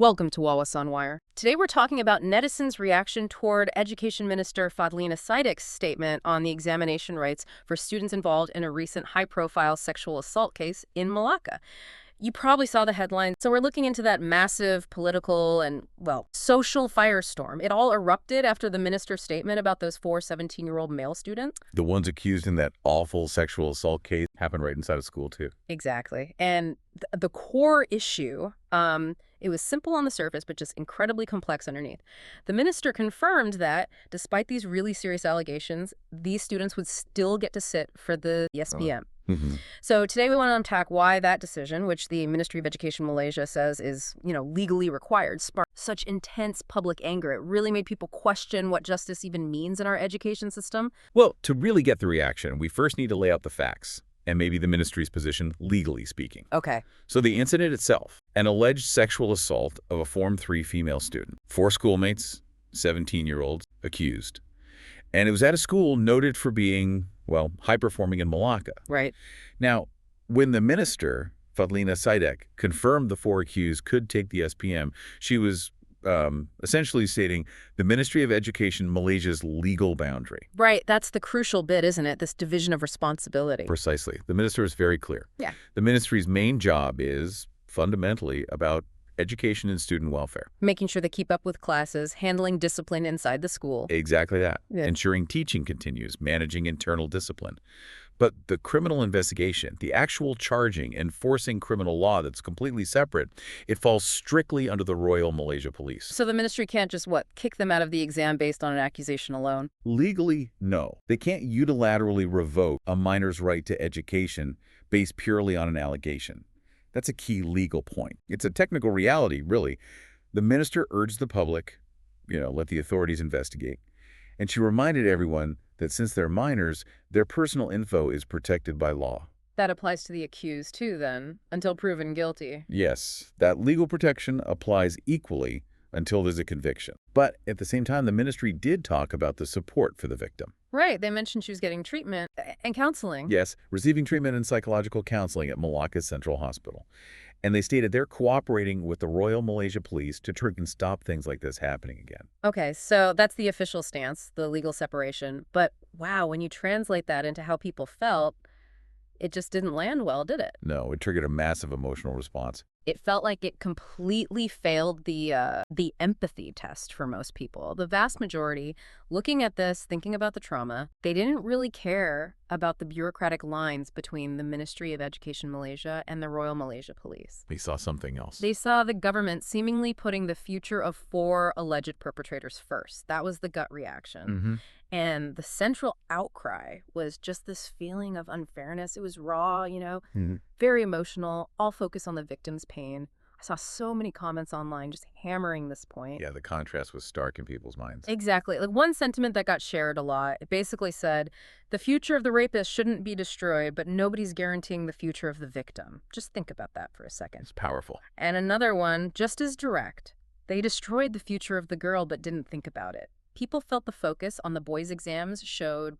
Welcome to Wallace on Wire. Today we're talking about netizens' reaction toward Education Minister Fadhlina statement on the examination rights for students involved in a recent high-profile sexual assault case in Malacca. You probably saw the headline. So we're looking into that massive political and, well, social firestorm. It all erupted after the minister's statement about those four 17-year-old male students. The ones accused in that awful sexual assault case happened right inside of school, too. Exactly. And the core issue, it was simple on the surface, but just incredibly complex underneath. The minister confirmed that, despite these really serious allegations, these students would still get to sit for the SPM. So today we want to unpack why that decision, which the Ministry of Education Malaysia says is, legally required, sparked such intense public anger. It really made people question what justice even means in our education system. Well, to really get the reaction, we first need to lay out the facts and maybe the ministry's position, legally speaking. Okay. So the incident itself, an alleged sexual assault of a Form 3 female student. 4 schoolmates, 17-year-olds, accused. And it was at a school noted for being, well, high-performing in Malacca. Right. Now, when the minister, Fadhlina, confirmed the 4 accused could take the SPM, she was essentially stating the Ministry of Education Malaysia's legal boundary. Right. That's the crucial bit, isn't it? This division of responsibility. Precisely. The minister is very clear. Yeah. The ministry's main job is fundamentally about education and student welfare. Making sure they keep up with classes, handling discipline inside the school. Exactly that. Yeah. Ensuring teaching continues, managing internal discipline. But the criminal investigation, the actual charging, enforcing criminal law that's completely separate, it falls strictly under the Royal Malaysia Police. So the ministry can't just, kick them out of the exam based on an accusation alone? Legally, no. They can't unilaterally revoke a minor's right to education based purely on an allegation. That's a key legal point. It's a technical reality, really. The minister urged the public, let the authorities investigate. And she reminded everyone that since they're minors, their personal info is protected by law. That applies to the accused, too, then, until proven guilty. Yes, that legal protection applies equally until there's a conviction. But at the same time, the ministry did talk about the support for the victim. Right. They mentioned she was getting treatment and counseling. Yes, receiving treatment and psychological counseling at Malacca Central Hospital. And they stated they're cooperating with the Royal Malaysia Police to try and stop things like this happening again. Okay, so that's the official stance, the legal separation. But wow, when you translate that into how people felt, it just didn't land well, did it? No, it triggered a massive emotional response. It felt like it completely failed the empathy test for most people. The vast majority, looking at this, thinking about the trauma, they didn't really care about the bureaucratic lines between the Ministry of Education Malaysia and the Royal Malaysia Police. They saw something else. They saw the government seemingly putting the future of 4 alleged perpetrators first. That was the gut reaction. And the central outcry was just this feeling of unfairness. It was raw, very emotional, all focused on the victim's pain. I saw so many comments online just hammering this point. Yeah, the contrast was stark in people's minds. Exactly. One sentiment that got shared a lot, it basically said, the future of the rapist shouldn't be destroyed, but nobody's guaranteeing the future of the victim. Just think about that for a second. It's powerful. And another one, just as direct. They destroyed the future of the girl, but didn't think about it. People felt the focus on the boys' exams showed,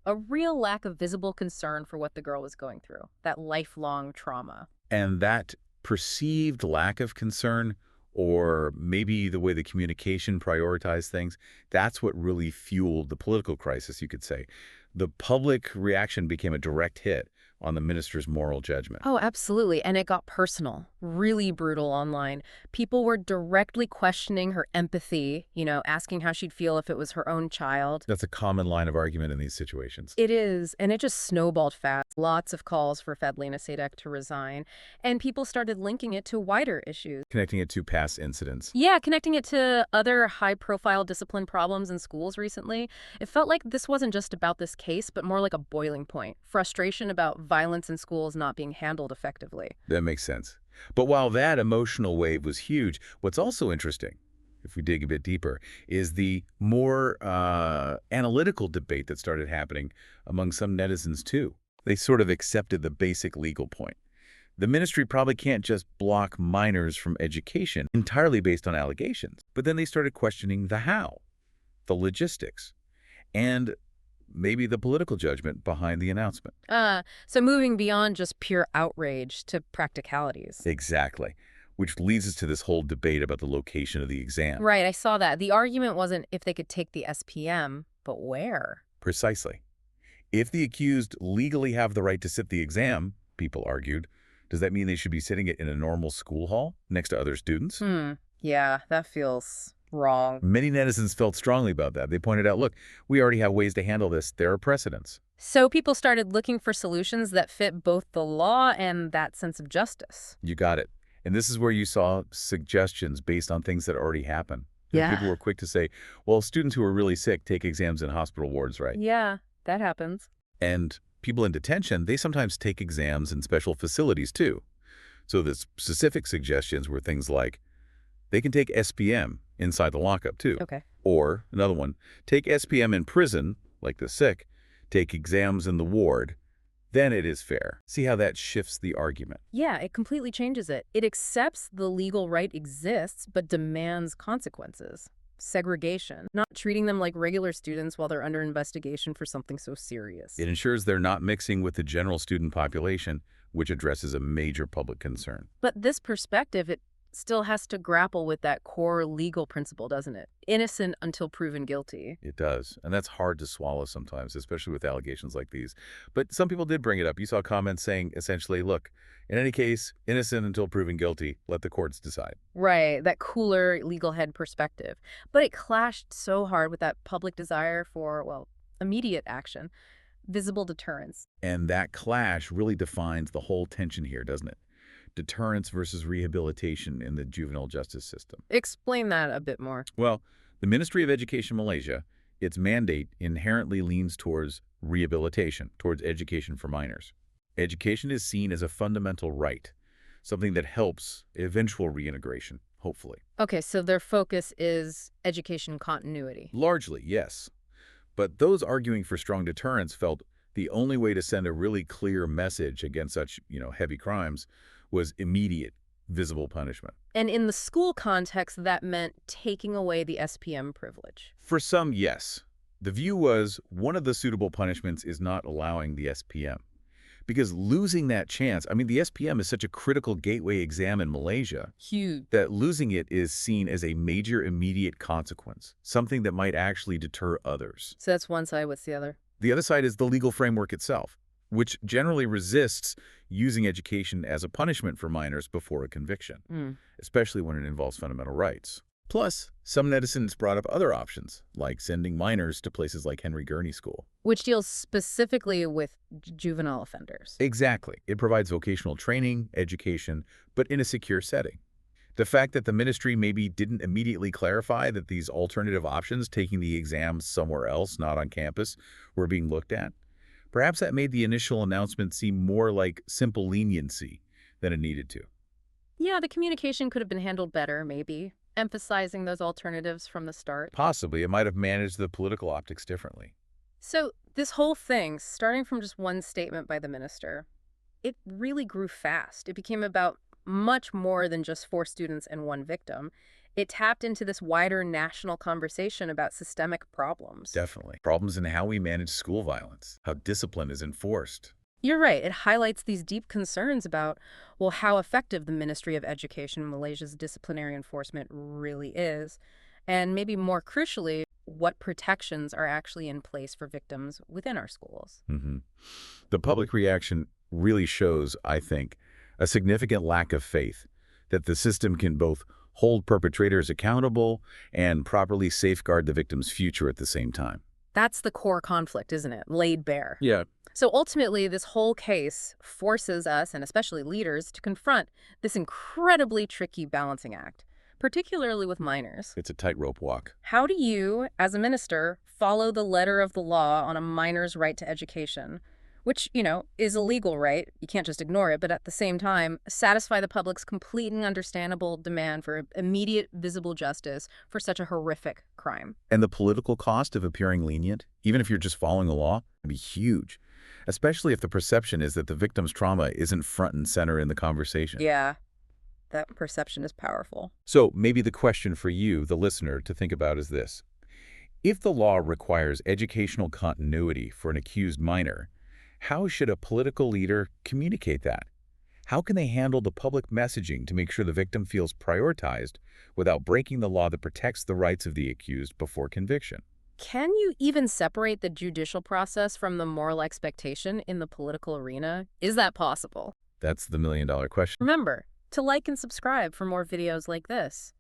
a real lack of visible concern for what the girl was going through, that lifelong trauma. And that perceived lack of concern, or maybe the way the communication prioritized things, that's what really fueled the political crisis, you could say. The public reaction became a direct hit on the minister's moral judgment. Oh, absolutely. And it got personal, really brutal online. People were directly questioning her empathy, asking how she'd feel if it was her own child. That's a common line of argument in these situations. It is. And it just snowballed fast. Lots of calls for Fadhlina to resign. And people started linking it to wider issues. Connecting it to past incidents. Yeah, connecting it to other high-profile discipline problems in schools recently. It felt like this wasn't just about this case, but more like a boiling point. Frustration about violence in schools not being handled effectively. That makes sense. But while that emotional wave was huge, what's also interesting, if we dig a bit deeper, is the more analytical debate that started happening among some netizens too. They sort of accepted the basic legal point. The ministry probably can't just block minors from education entirely based on allegations. But then they started questioning the how, the logistics, and maybe the political judgment behind the announcement. So moving beyond just pure outrage to practicalities. Exactly. which leads us to this whole debate about the location of the exam. Right, I saw that. The argument wasn't if they could take the SPM, but where? Precisely. If the accused legally have the right to sit the exam, people argued, does that mean they should be sitting it in a normal school hall next to other students? Yeah, that feels wrong. Many netizens felt strongly about that. They pointed out, look, we already have ways to handle this. There are precedents. So people started looking for solutions that fit both the law and that sense of justice. You got it. And this is where you saw suggestions based on things that already happened. Yeah. People were quick to say, well, students who are really sick take exams in hospital wards, right? Yeah, that happens. And people in detention, they sometimes take exams in special facilities too. So the specific suggestions were things like, they can take SPM inside the lockup too. Okay. Or, another one, take SPM in prison, like the sick, take exams in the ward, then it is fair. See how that shifts the argument? Yeah, it completely changes it. It accepts the legal right exists, but demands consequences. Segregation, not treating them like regular students while they're under investigation for something so serious. It ensures they're not mixing with the general student population, which addresses a major public concern. But this perspective, it still has to grapple with that core legal principle, doesn't it? Innocent until proven guilty. It does, and that's hard to swallow sometimes, especially with allegations like these. But some people did bring it up. You saw comments saying, essentially, look, in any case, innocent until proven guilty, let the courts decide. Right, that cooler legal head perspective. But it clashed so hard with that public desire for, well, immediate action, visible deterrence. And that clash really defines the whole tension here, doesn't it? Deterrence versus rehabilitation in the juvenile justice system. Explain that a bit more. Well, the Ministry of Education Malaysia, its mandate inherently leans towards rehabilitation, towards education for minors. Education is seen as a fundamental right, something that helps eventual reintegration, hopefully. Okay, so their focus is education continuity. Largely, yes. But those arguing for strong deterrence felt the only way to send a really clear message against such, heavy crimes was immediate, visible punishment. And in the school context, that meant taking away the SPM privilege. For some, yes. The view was one of the suitable punishments is not allowing the SPM. Because losing that chance, the SPM is such a critical gateway exam in Malaysia. Huge. That losing it is seen as a major immediate consequence, something that might actually deter others. So that's one side. What's the other? The other side is the legal framework itself, which generally resists using education as a punishment for minors before a conviction, especially when it involves fundamental rights. Plus, some netizens brought up other options, like sending minors to places like Henry Gurney School. Which deals specifically with juvenile offenders. Exactly. It provides vocational training, education, but in a secure setting. The fact that the ministry maybe didn't immediately clarify that these alternative options, taking the exams somewhere else, not on campus, were being looked at, perhaps that made the initial announcement seem more like simple leniency than it needed to. Yeah, the communication could have been handled better, maybe, emphasizing those alternatives from the start. Possibly, it might have managed the political optics differently. So this whole thing, starting from just one statement by the minister, it really grew fast. It became about much more than just 4 students and 1 victim. It tapped into this wider national conversation about systemic problems. Definitely. Problems in how we manage school violence, how discipline is enforced. You're right. It highlights these deep concerns about, well, how effective the Ministry of Education, Malaysia's disciplinary enforcement really is, and maybe more crucially, what protections are actually in place for victims within our schools. The public reaction really shows, I think, a significant lack of faith that the system can both hold perpetrators accountable and properly safeguard the victim's future at the same time. That's the core conflict, isn't it? Laid bare. Yeah. So ultimately, this whole case forces us, and especially leaders, to confront this incredibly tricky balancing act, particularly with minors. It's a tightrope walk. How do you, as a minister, follow the letter of the law on a minor's right to education, which, is a legal right, you can't just ignore it, but at the same time, satisfy the public's complete and understandable demand for immediate, visible justice for such a horrific crime? And the political cost of appearing lenient, even if you're just following the law, would be huge, especially if the perception is that the victim's trauma isn't front and center in the conversation. Yeah, that perception is powerful. So maybe the question for you, the listener, to think about is this. If the law requires educational continuity for an accused minor, how should a political leader communicate that? how can they handle the public messaging to make sure the victim feels prioritized without breaking the law that protects the rights of the accused before conviction? Can you even separate the judicial process from the moral expectation in the political arena? Is that possible? That's the million-dollar question. Remember to like and subscribe for more videos like this.